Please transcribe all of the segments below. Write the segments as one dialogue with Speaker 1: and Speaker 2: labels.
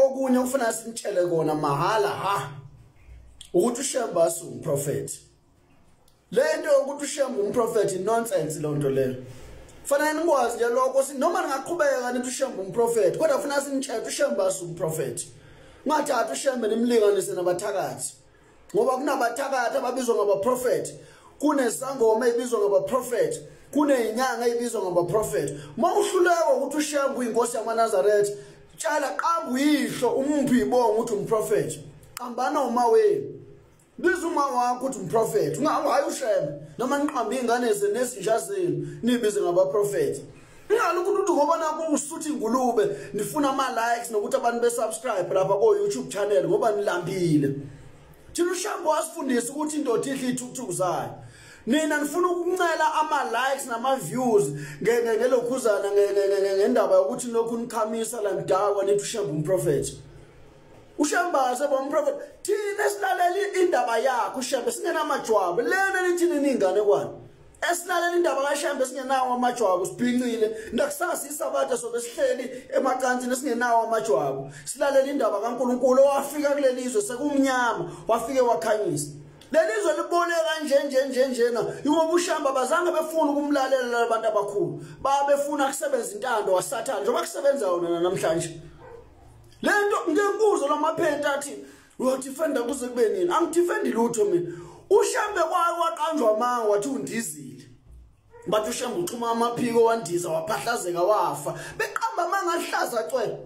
Speaker 1: okunye ufuna sinitshele kona mahala ha ukuthi uShembe asumprofeti. Lento ukuthi uShembe umprofeti nonsense lonto leyo. Fanele nikwazi nje lokho noma ngaqhubeka nithi uShembe umprofeti kodwa ufuna sinitshele uShembe asumprofeti. Ngathatha uShembe nimlinganise nabathakathi. Ngoba kunabathakathi ababizwa ngabaprofeti, kunesangoma ebizwa ngabaprofeti, kunezinyanga ebizwa ngabaprofeti. Mawuhluleka ukuthi uShembe uyinkosi yamaNazaretha, tshala qamba uyihlo umuphi ibonga ukuthi umprofeti. Qambana uma wenu. Biza uma wakho ukuthi umprofeti. Ungayi uShembe noma niqamba izingane zenezinja zenu nibize ngabaprofeti. Ngalokuthi uthi ngoba naku usuthi ingulube nifuna ama likes nokuthi abantu besubscribe lapha ko YouTube channel ngoba nilambile. Thina uShembe wasifundisa ukuthi indoda idla ithuthuku zayo. Nina nifuna ukuncela ama likes nama views ngelokhuzana ngendaba yokuthi lokhu nikhamisa la mdawa nithi uShembe umprofeti. uShembe aseba umprofeti. Thina silalela indaba yakhe uShembe singena amajwabu. Lena nithi ningane kwani? Esilalela indaba kaShembe singenawo amajwabu sibhincile ndakusasa isabatha sobe sihleli emacansini singenawo amajwabu. Silalela indaba kaNkulunkulu owafika kulelizwe sekumnyama wafike wakhanyisa. Lelizwe libone kanje njena ngoba uShembe abazange befuna ukumlalela labantu abakhulu. Babefuna ukusebenza intando waSathane njengoba kusebenza yona namhlanje. Lento ngenkuzo lamaphenta athi uyodefenda kuze kube nini? Angidefendi lutho mina. uShembe waqanjwa amanga wathi undizile. Bathi uShembe uxhuma amaphiko wandiza waphahlazeka wafa. Beqamba amanga ahlaza cwe.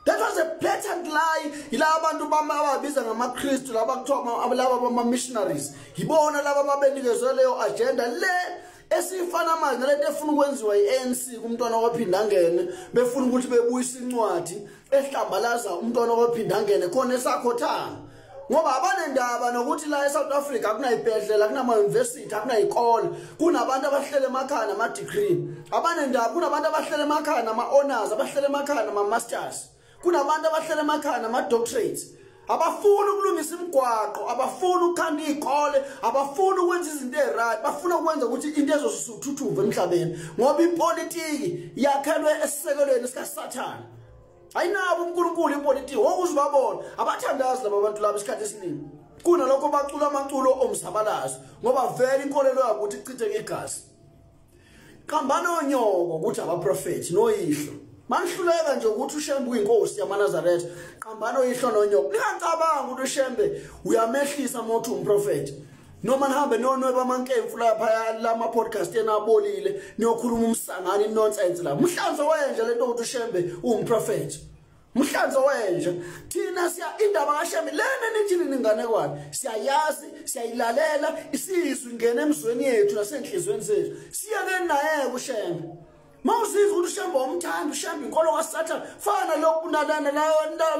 Speaker 1: That was a blatant lie. Ila abantu babiza ngamaKristu laba kuthiwa laba bama missionaries. Yibona laba babenikezwe leyo agenda le esifana manje nalento efuna ukwenziwa iANC kumntwana ophinda ngene befuna ukuthi bebuyisa incwadi ehlambalaza umntwana ophinda ngene khona esakhothana. Ngoba abanendaba nokuthi la eSouth Africa kunayibhedlela kunama university kunayikole kunabantu abahlele emakhaya nama degree. Abanendaba kunabantu abahlele emakhaya nama honors abahlele emakhaya nama masters. Kunabantu abahlele emakhaya nama doctorates. Abafuna ukulungisa imigwaqo, abafuna ukukhanda izikole, abafuna ukwenza izinto ezirayi, bafuna ukwenza ukuthi into ezosuthuthuva emhlabeni. Ngoba ipolitiki yakhelwe esisekelweni sikaSathane. Ayinabo uNkulunkulu ipolitiki, wokuzibabona abathandazi laba bantu laba isikhathi esiningi. Kunalokho bacula amaculo omzabalazo ngoba vele inkolelo yabo ukuthi ichitheke igazi. Qambana onyoko ukuthi abaprofeti noyihlo. Manihluleka nje ukuthi uShembe uyinkosi yamaNazaretha, qambana oyihlo nonyoko. Ningacabanga ukuthi uShembe uyamehlisa mothi umprofeti. Noma nihambe nonweba amankemfu lapha lama podcast enabolile niyokhuluma umsangani nonsense la. Mhlanzo wenje lento ukuthi uShembe umprofeti. Mhlanzo wenje thina siya indaba kaShembe lena nithi ningane kwani siyayazi siyayilalela isizwe ingene emzweni yethu nasenhlizweni zethu siyake naye uShembe. Mawusiza ukuthi uShembe umthanda uShembe inkolo kaSathane fana lokunalana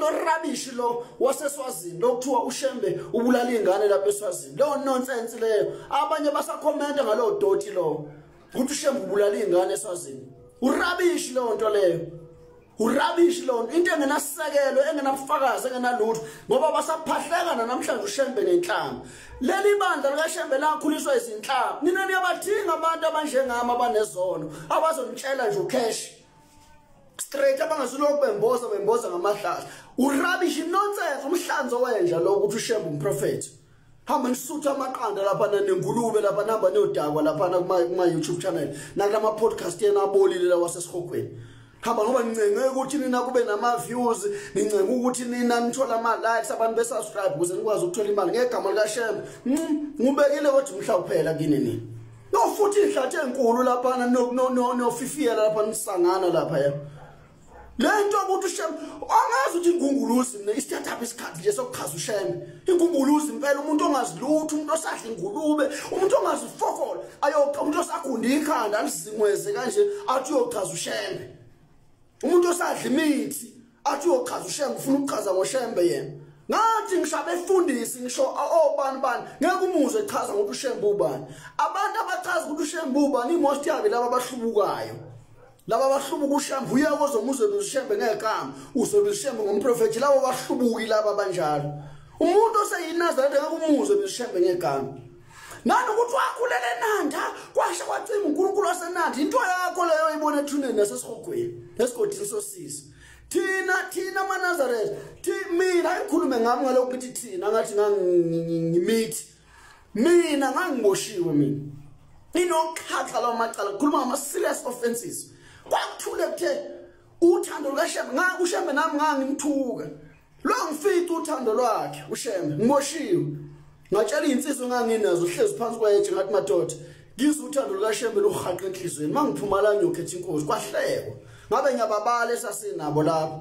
Speaker 1: lo rubbish lo waseSwazini lokuthiwa uShembe ubulala ingane lapha eSwazini. Lo nonsense leyo abanye basakhomenta ngalo doti lo ukuthi uShembe ubulala ingane eSwazini. Urubbish lo nto leyo. Urubbish lo into engenasisekelo engenabufakazi engenalutho ngoba basaphahlekana namhlanje uShembe nenhlamba. Leli bandla likaShembe lakhuliswa izinhlamba. Nina niyabadinga abantu abanjengama abanezono abazonitshela nje ucash straight abangasiloko bemboza ngamahlazo. Urubbish nonsense umhlanzo wenja lo ukuthi uShembe umprofeti. Hamba nisutha amaqanda lapha nengulube lapha namba nodakwa lapha kuma YouTube channel nakulama podcast enabolile la wasesihogweni. Hamba ngoba nincenge ukuthi nina kube nama views, nincenge ukuthi nina nithola ama likes abantu besubscribe ukuze nikwazi ukuthola imali ngegama likaShembe. Ngubekile ukuthi mhla kuphela kini nini. No futhi ihlathi enkulu lapha no fifiyela lapha nisangana lapha ya. Lento ukuthi uShembe angazi ukuthi ingunguluzi mina isithatha isikhathi nje sokuchaza uShembe. Ingunguluzi impela umuntu ongazilutho, umuntu osadla ingulube, umuntu ongazifokola, umuntu osagunda ikhanda alizingweze kanje athi uyochaza uShembe. Umuntu osadla imithi athi uyochaza uShembe ufuna ukuchaza ngoShembe yena. Ngathi ngishabe efundisi ngisho bani ngeke umuzwe echaza ukuthi uShembe ubani. Abantu abachaza ukuthi uShembe ubani imost yabe laba abahlubukayo. Laba abahlubuka uShembe uyakoza umuzwe uShembe ngegama uzobe uShembe ngomprofeti labo bahlubuki laba abanjalo. Umuntu oseyinazaretha ngeke umuzwe uShembe ngegama. Nani ukuthi wakhulele eNanda kwasha kwacima uNkulunkulu waseNanda into yakho leyo ibona ethuneni nasesihogweni esigodini sosisi. thina amaNazaretha mina ngikhulume ngami ngalokho ukuthi thina ngathi ngimithi mina ngangiboshiwe mina inokhakha lawo macala kukhuluma ngama serious offenses kwakuthule kuthe uthando lukaShembe uShembe nami ngangimthuka lo ngifica uthando lwakhe uShembe ngiboshiwe ngatshela insizwe nganginazo hlezi phansi kwayeje ngathi madoda ngizwe uthando lukaShembe luhaqa enhlizweni mangiphuma la ngiyokhetha inkosi kwahlekwa ngabe ngiyababala esasinabo lapho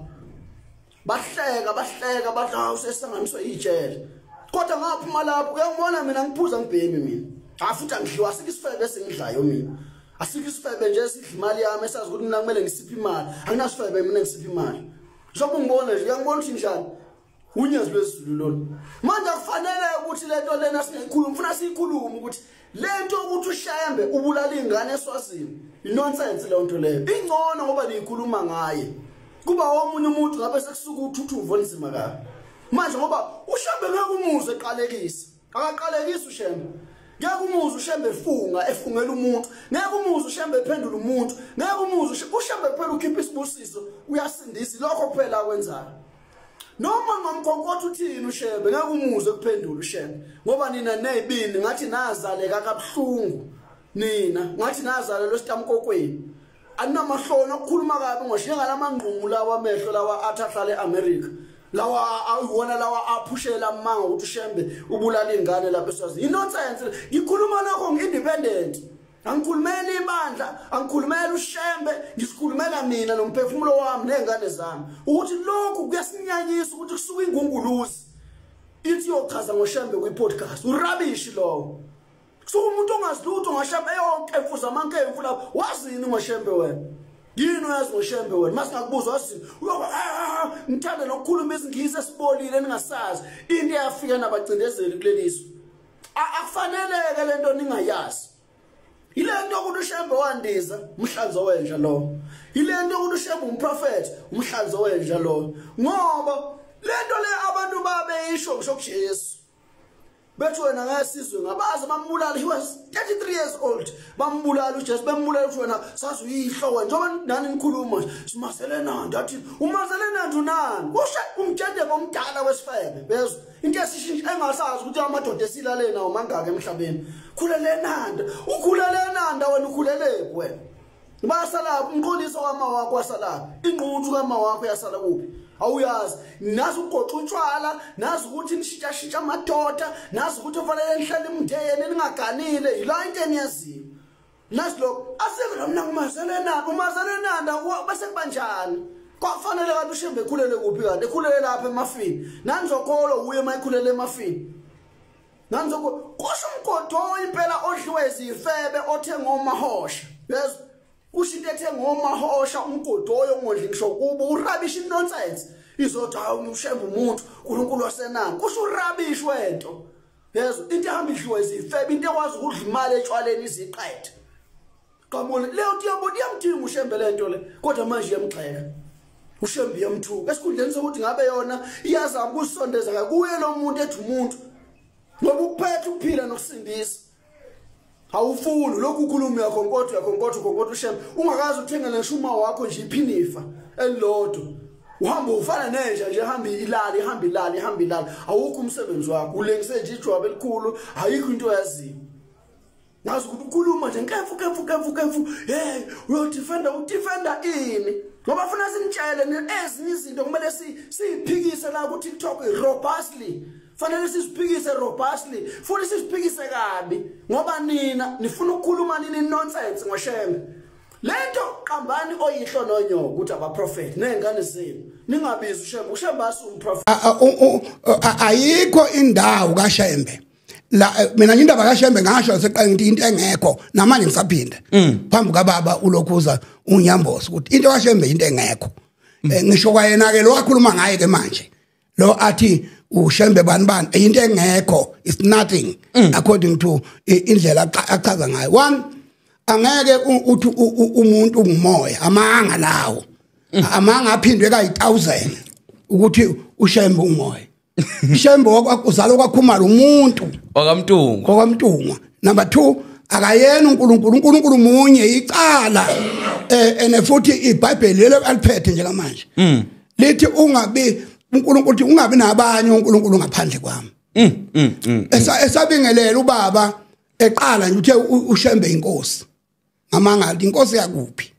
Speaker 1: bahleka bathi usesihlanganiswa yijele kodwa ngaphuma lapho uyangibona mina ngiphuza ngibhemi mina afuthi angidliwa asikisifebe esengidlayo mina asikisifebe nje esidla imali yami esazi ukuthi mina kumele ngisiphe imali anginasifebe mina ngisiphe imali njengoba ngibona nje uyangibona ukuthi njani unyazi lwezulu lona manje kufanele ukuthi lento lena singayikhuluma ufuna siyikhulume ukuthi lento ukuthi uShembe ubulala ingane eSwazini inonsense le nto leyo ingcono ngoba niyikhuluma ngaye kuba omunye umuntu ngabe sekusuka uthuthuva onzima kabi manje ngoba uShembe ngeke umuze eqalekisa akaqalekisa uShembe ngeke umuze uShembe efungela umuntu ngeke umuze uShembe ephendula umuntu ngeke umuze uShembe phela ukhipha isibusiso uyasindisa lokho phela akwenzayo noma ngamkonkotha uthini uShembe ngeke umuze kuphendula uShembe ngoba nina nezibini ngathi nazaleka kabuhlungu nina ngathi nazalelwa esitamkokweni anamahlona okukhuluma kabi ngoshiya lamanqungu lawa amehlo lawa athahlale eAmerica lawa awona lawa aphushela amanga ukuthi uShembe ubulala ingane lapha eSwazini inonsense ngikhuluma lokho ngiindependent angikhulumela ibandla angikhulumela uShembe ngisikhulumela mina nomphefumulo wami nezingane zami ukuthi lokhu kuyasinyanyisa ukuthi kusuka ingunguluzi ithi yochaza ngoShembe kwi-podcast urabishi lowo kusuka umuntu ongazilutho ngoShembe yonke emfuza amankemfu lapho wazini ngoShembe wena yini uyazi ngoShembe wena masingakubuza wazini ngithanda nokukhuluma izingisi esibolile ningasazi into yafika nabacindezeli kuleliso akufaneleke lento ningayazi ilento ukuthi uShembe wandiza umhlanzo wenja lo ilento ukuthi uShembe umprofeti umhlanzo wenja lo ngoba lento le abantu babeyisho ngishokuJesu bethu wena ngasizwe ngabazi bambulala he was 33 years old bambulala uJesu bembulala uthi wena sazi uyihlobo njengoba nani nikhuluma simaselenanda athi umaselenanda unani kusho umtshende bomdala wesifebe bezwe into esishintsha engasazi ukuthi amadoda esilale nawo mangaka emhlabeni khulelena ukhulelenanda wena ukhulelephi wena basalapha umqondisi wama wakho wasalapha ingquthu kama wakho yasala kuphi awuyazi nazi ugoqa utshwala nazi ukuthi nishintsha amadoda nazi ukuthi ufanele nihlale imndeni ningaganile yila into eniyaziyo nazi lo aseke lo mina umazelenanda bese kubanjani kwafanele kanti uShembe ekhulele kuphi kanti ekhulele lapha emafini nanizokolo uye mayikhulele emafini nanizokolo kusho umgodo impela odliwe izifebe othenga omahosha yes kushinto ethenga omahosha umgodoyo ngodli ngisho kubo urabishi nonsense izothi uShembe umuntu uNkulunkulu wasenani kusho urabishi wento yezo into ehamba idliwa izifebe into ekwazi ukudla imali etshwaleni iziqede kamona leyo tiyabona yamdinga uShembe lento le kodwa manje yamxeka uShembe yamthuka esikhundleni sokuthi ngabe yona iyazama ukusondeza kuye lo muntu ethi umuntu ngoba ukuphethe ukuphila nokusindisa awufuni lokhu ukhuluma yakhonkotho uShembe ungakazi uthenga neshuma wakho nje iphinifa elilodwa uhamba ufana nenja nje hamba ilali awukho umsebenzi wakho ulengise nje ijwabu elikhulu ayikho into yaziyo nazi ukuthi ukhuluma nje nkefu hey udefender ini ngoba ufuna sinitshele ezinye izinto kumele siphikise la ku TikTok robustly fanele siziphikise robustly futhi siziphikise kabi ngoba nina nifuna ukukhuluma nini nonsense ngoShembe lento qambani oyihlo nonyoko ukuthi abaprofeti nezingane zenu ningabizi uShembe asumprofeti
Speaker 2: ayikho indawo kaShembe la mina indaba kaShembe ngasho seqala ngithi into engekho namanje ngisaphinda phambi kababa ulokhuza unyambosi ukuthi into kaShembe into engekho ngisho kwayena ke lo wakhuluma ngaye ke manje lo athi uShembe bani into engekho is nothing according to indlela achaza ngayo one angeke uthi umuntu ungumoya amanga lawo amanga aphindwe ka1000 ukuthi uShembe umoya uShembe wakuzalwa kwakhumala umuntu wakamntungwa number 2 akayena uNkulunkulu munye icala ene futhi iBhayibheli lelo aliphethe nje manje lithi ungabi uNkulunkulu ungabi nabanye uNkulunkulu ngaphandle kwami. Esabingelela ubaba eqala nje uthe uShembe inkosi. Ngamanga inkosi yakuphi?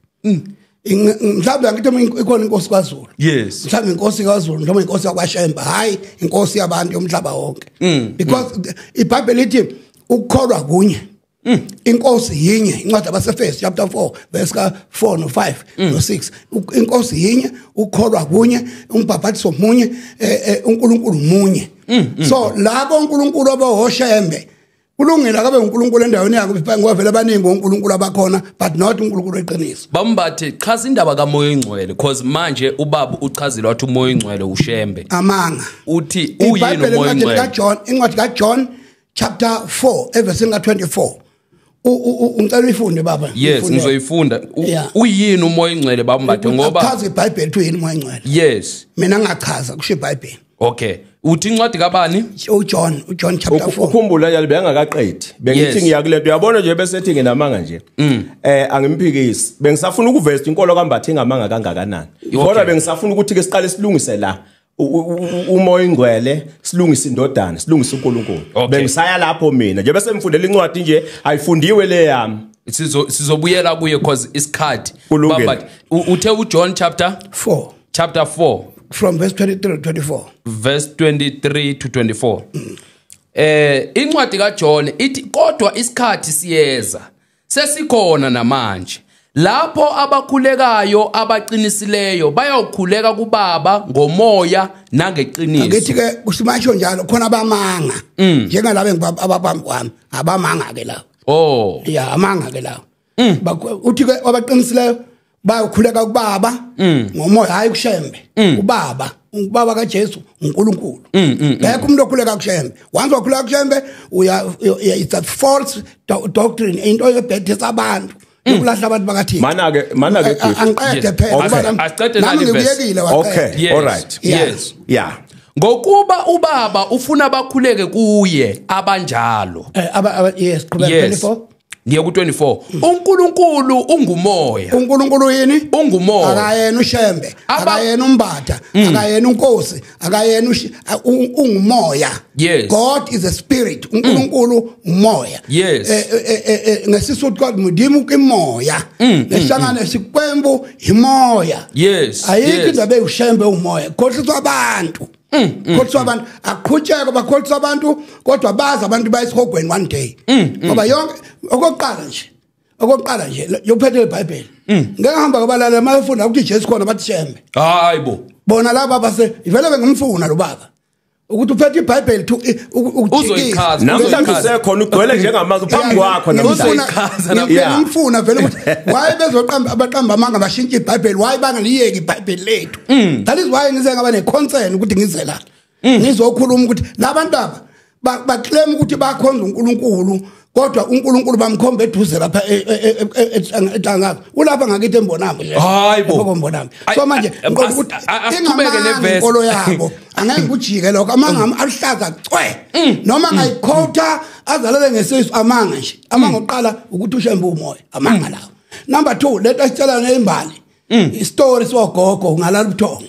Speaker 2: Mhlawumbe ngithi ikhona inkosi kwaZulu.
Speaker 3: Yes.
Speaker 2: Mhlawumbe inkosi kwaZulu noma inkosi yakwaShembe, hayi inkosi yabantu yomhlaba wonke. Because iBhayibheli lithi ukukholwa kunye. Inkosi yinye, incwadi yabaseFesu chapter 4 verse ka 4 no 5 no 6. Inkosi yinye, ukukholwa kunye, umbhaphathiso munye, uNkulunkulu munye. So labo uNkulunkulu abahoshembe kulungile akabe uNkulunkulu endaweni yakhe ngoba vele abaningi uNkulunkulu abakhona but not uNkulunkulu eqiniso.
Speaker 3: Bambathe chaza indaba kaMoya Ingcwele because manje ubaba uchazile wathi uMoya Ingcwele uShembe.
Speaker 2: Amanga.
Speaker 3: Uthi uyini uMoya Ingcwele?
Speaker 2: Incwadi kaJohn chapter 4 verse ka 24. Ngicela uyifunde baba.
Speaker 3: Yes, ngizoyifunda. Uyini uMoya Ingcwele bambathe ngoba
Speaker 2: chaza iBhayibheli uthi uyini uMoya Ingcwele.
Speaker 3: Yes.
Speaker 2: Mina ngachaza kusho iBhayibheli.
Speaker 3: Okay. Uthi incwadi kabani?
Speaker 2: uJohn chapter 4.
Speaker 4: Ukukhumbula njalo bengakaqedi. Bengithi ngiyakuletha uyabona nje bese ethi nginamanga nje. Angimphikisi. Bengisafuna ukuveza inkolo kaMbathe ngamanga kangakanani. Kodwa bengisafuna ukuthi ke siqale silungise la. uMoya Ingcwele silungisa indodana silungisa uNkulunkulu bengisaya lapho mina nje bese ngifundela incwadi nje ayifundiwe le yami
Speaker 3: sizobuyela kuye because isikhathi baba uthe uJohn chapter 4
Speaker 2: from verse 23 to 24
Speaker 3: verse 23 to 24 incwadi kaJohn ithi kodwa isikhathi siyeza sesikhona namanje lapho abakhulekayo abaqinisileyo bayokhuleka kuBaba ngomoya nangeqiniso.
Speaker 2: Ngithi ke kusimasho njalo khona abamanga njengalabo abaphambi kwami abamanga ke lawo.
Speaker 3: Oh.
Speaker 2: Yeah, amanga ke lawo. Uthi ke abaqinisileyo bayokhuleka kuBaba ngomoya hayi kuShembe. Ubaba kaJesu uNkulunkulu. Ngeke umuntu okhuleka kuShembe. Once okhuleka kuShembe it's a false doctrine into yobhedisa abantu. Ukulahla abantu bakathi
Speaker 4: mana ke
Speaker 2: angiqede phela
Speaker 3: asiqede nali
Speaker 2: ngiyekile
Speaker 4: okay all right
Speaker 3: yes
Speaker 4: yeah
Speaker 3: ngokuba ubaba ufuna bakhuleke kuye abanjalo
Speaker 2: yes 24
Speaker 3: ngiye ku 24 uNkulunkulu ungumoya
Speaker 2: uNkulunkulu yini
Speaker 3: ungumoya
Speaker 2: akayena uShembe akayena umbatha akayena unkosi akayena ungumoya God is a spirit uNkulunkulu umoya ngesisuthu kwathi mudimu kimoya nesihlangane sikwembu imoya ayikho indaba uShembe umoya khohliswa abantu kodwa abantu aqhutsheke bakholisa abantu kodwa bazi abantu bayisihogweni one day ngoba yonke okokuqala nje yophethe iBhayibheli ngeke hamba kabalala mayefunda ukuthi Jesu khona bathi Shembe
Speaker 3: hayibo
Speaker 2: bona laba base ivele bengimfuna lo baba ukuthi uphethe iBhayibheli
Speaker 3: uzoyichaza
Speaker 4: namhlanje sekhona ugcwele njengamazwi phambi kwakho
Speaker 2: namhlanje ngimfuna vele ukuthi why bezoqamba abaqamba amanga bashintshe iBhayibheli why bangaliyeki iBhayibheli lethu that is why ngize ngaba neconcern ukuthi ngize la ngizokhuluma ukuthi labantu aba baclaim ukuthi bakhonza uNkulunkulu kodwa uNkulunkulu bamkhomba eduze lapha eTangaka ulapha ngakithi embonamo nje
Speaker 3: hayibo
Speaker 2: embonamo so manje ngikho ukuthi ingqhubeke nevesi inkolo yabo angeke kujike lokho amanga aluhlaza cwe noma ngayikhotha azalele ngesisu amanga nje amanga oqala ukuthi uShembe umoya amanga lawo number 2 let us tell neimbali istory sogogo ngalala ubuthongo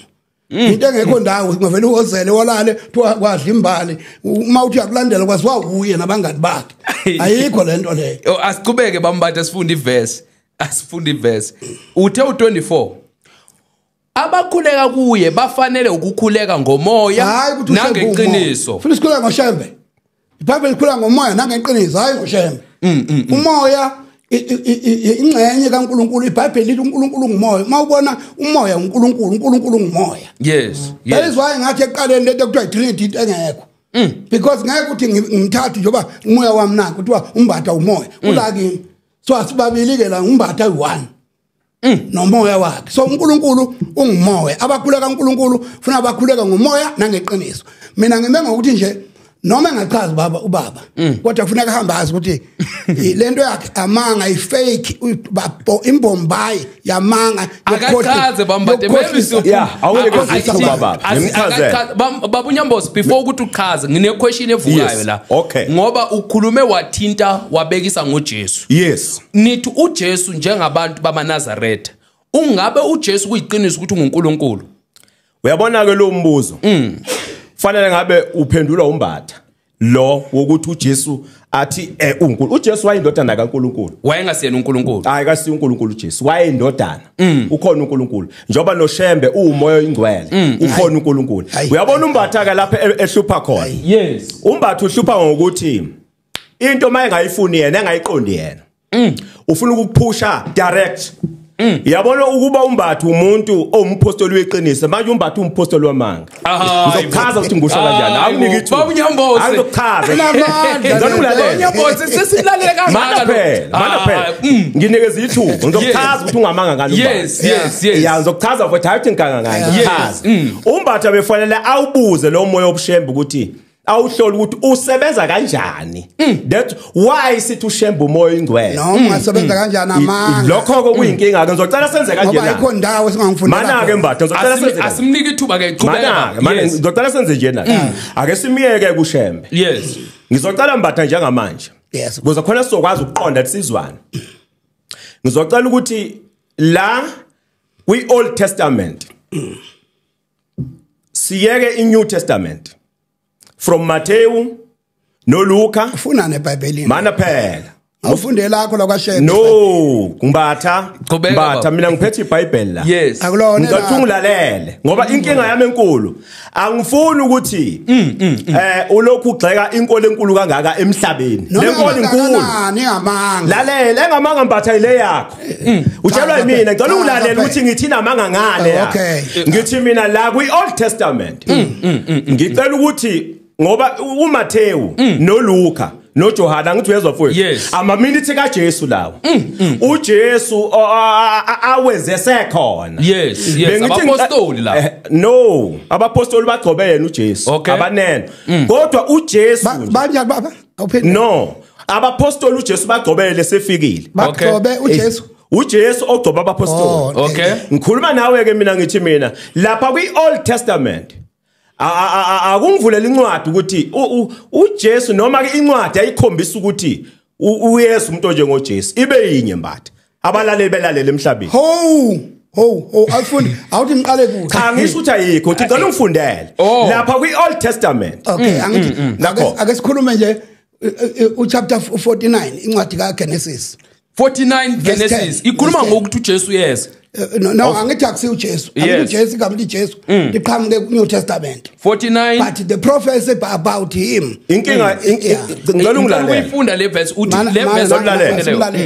Speaker 2: into engekho ndawo ngavele uhozele walale kwadla imbali uma uthi akulandela kwaziwa uye nabangani bakhe ayikho lento leyo
Speaker 3: asiqhubeke bambatha sifunde ivesi uthe u24 abakhuleka kuye bafanele ukukhuleka ngomoya nangeqiniso
Speaker 2: futhi sikhuleka ngoShembe iBhayibheli ikhuleka ngomoya nangeqiniso hayi ngoShembe umoya ingcenye kaNkulunkulu iBhayibheli lithi uNkulunkulu ungumoya mawubona umoya uNkulunkulu ungumoya
Speaker 3: yes
Speaker 2: that is why ngathi eqaleni lethe kuthiwa iTrinity engekho because ngeke ukuthi ngimthathe njoba umoya wami nanku kuthiwa umbatha umoya ula kimi so asibabili ke la umbatha u1 nomoya wakhe so uNkulunkulu ungumoya abakhuleka kaNkulunkulu ufuna abakhuleka ngomoya nangeqiniso mina ngime ngokuthi nje noma engachazi ubaba kodwa kufuneka ahambazi ukuthi lento yakhe amanga ifake imbombayi yamanga
Speaker 3: akachaze bambathe baba uNyambosi before ukuthi uchaze ngine question evukayo la ngoba ukhulume wathinta wabekisa ngoJesu
Speaker 4: yes
Speaker 3: nithi uJesu njengabantu bamaNazaretha ungabe uJesu kuyiqiniso ukuthi unguNkulunkulu
Speaker 4: uyabona ke lo mbuzo fanele ngabe uphendulwa umbatha lo wokuthi uJesu athi uNkulunkulu uJesu wayindodana kaNkulunkulu
Speaker 3: wayengasiyena uNkulunkulu
Speaker 4: hayi kasi uNkulunkulu uJesu wayindodana ukhona uNkulunkulu njoba noShembe umoya oyingcwele ukhona uNkulunkulu uyabona umbatha ke lapha ehlupha khona
Speaker 3: yes
Speaker 4: umbatha uhlupha ngokuthi into mayengayifuni yena engayiqondi yena ufuna ukuphusha direct yabona ukuba umbatha umuntu owumpostoli weqiniso manje umbatha umpostoli wamanga ngizochaza ukuthi ngusho kanjani awuniki ithuba
Speaker 3: babunyambozi
Speaker 4: angizochaza
Speaker 3: namandla unyambozi sesilalela kangaka
Speaker 4: mana phela nginikeza ithuba ngizochaza ukuthi ungamanga ngalo
Speaker 3: yes
Speaker 4: ya ngizochaza futhi hayi ngikanga ngichaza umbatha befanele awubuze lo moya obushembe ukuthi awuhlola ukuthi usebenza kanjani that why sithi uShembe umoya ingcwele
Speaker 2: no ungasebenza kanjani amanga
Speaker 4: lokho kokuyinkinga ke ngizocela senze kanje
Speaker 2: ngoba ikho ndawo singangifundela
Speaker 4: mana ke mbatha ngizocela senze
Speaker 3: asimnike ithuba ke
Speaker 4: qhubeka mana ngizocela senze nje na ake simiyeke kuShembe
Speaker 3: yes
Speaker 4: ngizocela mbatha njengamanje
Speaker 2: yes
Speaker 4: kuze khona sizokwazi ukuqonda isizwana ngizocela ukuthi la we Old Testament siyeke iNew Testament from Matthew no Luka
Speaker 2: ufuna neBhayibhelini
Speaker 4: mana phela
Speaker 2: awufunde lakho lakwaShembe
Speaker 4: no ngumbatha mina ngiphethe iBhayibheli la
Speaker 3: yes
Speaker 2: akulona
Speaker 4: ngizothi ungilalele ngoba inkinga yami enkulu angifuni ukuthi ulokhu ugxeka inkolo enkulu kangaka emhlabeni lenkolo inkulu
Speaker 2: ningamanga
Speaker 4: lalela engamanga mbatha ile yakho utshelwa yimina ngicela ungilalele ukuthi ngithina amanga ngale yakho ngithi mina la kwi Old Testament ngicela ukuthi ngoba uMathewu noLuka noJohana ngithi uyezwa mfowethu amaminithi kaJesu lawo uJesu awenze sekhona
Speaker 3: yes abapostoli la
Speaker 4: no abapostoli bagcobe yena uJesu abanene kodwa uJesu
Speaker 2: banje baba
Speaker 4: no abapostoli uJesu bagcobele sefikile
Speaker 2: bagcobe
Speaker 4: uJesu ogcoba abapostoli
Speaker 3: okay
Speaker 4: ngikhuluma nawe ke mina ngithi mina lapha kwi Old Testament akungivulela incwadi ukuthi uJesu noma ke incwadi ayikhombisa ukuthi uYesu umuntu njengoJesu ibe yinye mbatha abalaleli belalele emhlabeni
Speaker 2: awufundi awuthi ngiqale kuthi
Speaker 4: cha ngisho ukuthi ayikho uthi ngicela ungifundele lapha kwi Old Testament
Speaker 2: okay angithi ake sikhulume nje uchapter 49 incwadi kaGenesis
Speaker 3: 49 Genesis ikhuluma ngokuthi uJesu yes
Speaker 2: no angithi akusi uJesu angithi uJesu kamli Jesu liqhamuke ku New Testament
Speaker 3: 49
Speaker 2: but the prophecy about him
Speaker 4: inkinga ngicela ungilalele
Speaker 3: uyifunda le verse uthi le verse olalela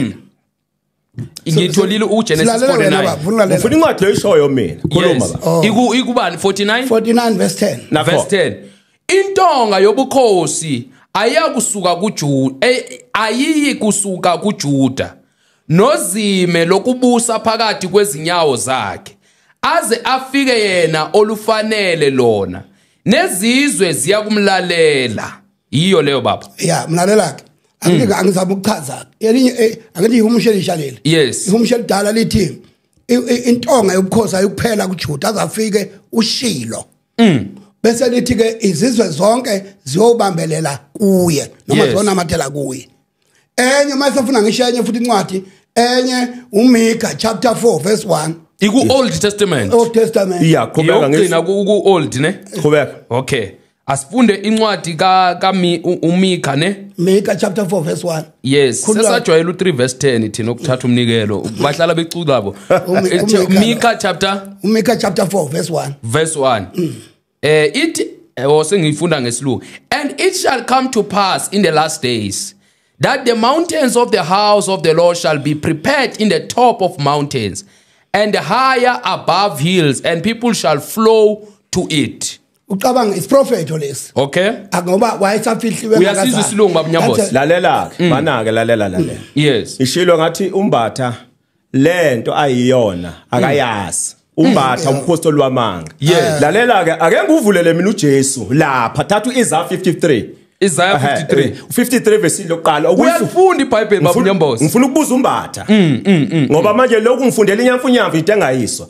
Speaker 3: ingitholile uGenesis 49
Speaker 4: ufuna incwadi leyishoyo mina khuluma
Speaker 3: ba ikubani
Speaker 2: 49 verse 10
Speaker 3: na verse 10 intonga yobukhosi ayakusuka kuJuda ayiyi kusuka kuJuda nozime lokubusa phakathi kwezinyawo zakhe aze afike yena olufanele lona nezizwe ziyakumlalela iyo leyo baba
Speaker 2: yeah mlalela ke angizama ukuchaza elinye angithi ihumsheli ishalele
Speaker 3: yes
Speaker 2: ihumsheli dala lithi intonga yobukhosi ayikuphela kuJuda azafike uShilo bese lithi ke izizwe zonke ziyobambelela kuye noma zonamathela kuye enye masifuna ngishenye futhi incwadi enye uMika chapter 4 verse 1
Speaker 3: iku Old Testament
Speaker 4: yeah qhubeka
Speaker 3: ngicina ku old ne
Speaker 4: qhubeka
Speaker 3: okay asifunde incwadi uMika ne
Speaker 2: Mika chapter 4 verse 1
Speaker 3: yes sesajwayela u3 verse 10 thina ukuthatha umnikelo bahlala becula Mika chapter
Speaker 2: 4 verse 1
Speaker 3: it sengifunda ngesilungu and it shall come to pass in the last days that the mountains of the house of the Lord shall be prepared in the top of mountains and higher above hills and people shall flow to it
Speaker 2: ucabanga is prophet lesi
Speaker 3: okay
Speaker 2: ngoba wayesafihliwe
Speaker 3: ngakaza uyasizwa isilungu babunyambosi
Speaker 4: lalela mana ke lalela
Speaker 3: yes
Speaker 4: ishilo ngathi umbatha lento ayiyona akayazi umbatha umpostoli wamanga lalela ke ake nguvulele mina uJesu lapha thathu Isaiah 53
Speaker 3: Isaiah
Speaker 4: 53 verse lokuqala
Speaker 3: uyafunda iBhayibheli babunyambosi
Speaker 4: ngifuna ukubuza umbatha ngoba manje lokhu ngifundela inyamfunyamfu into engayiswa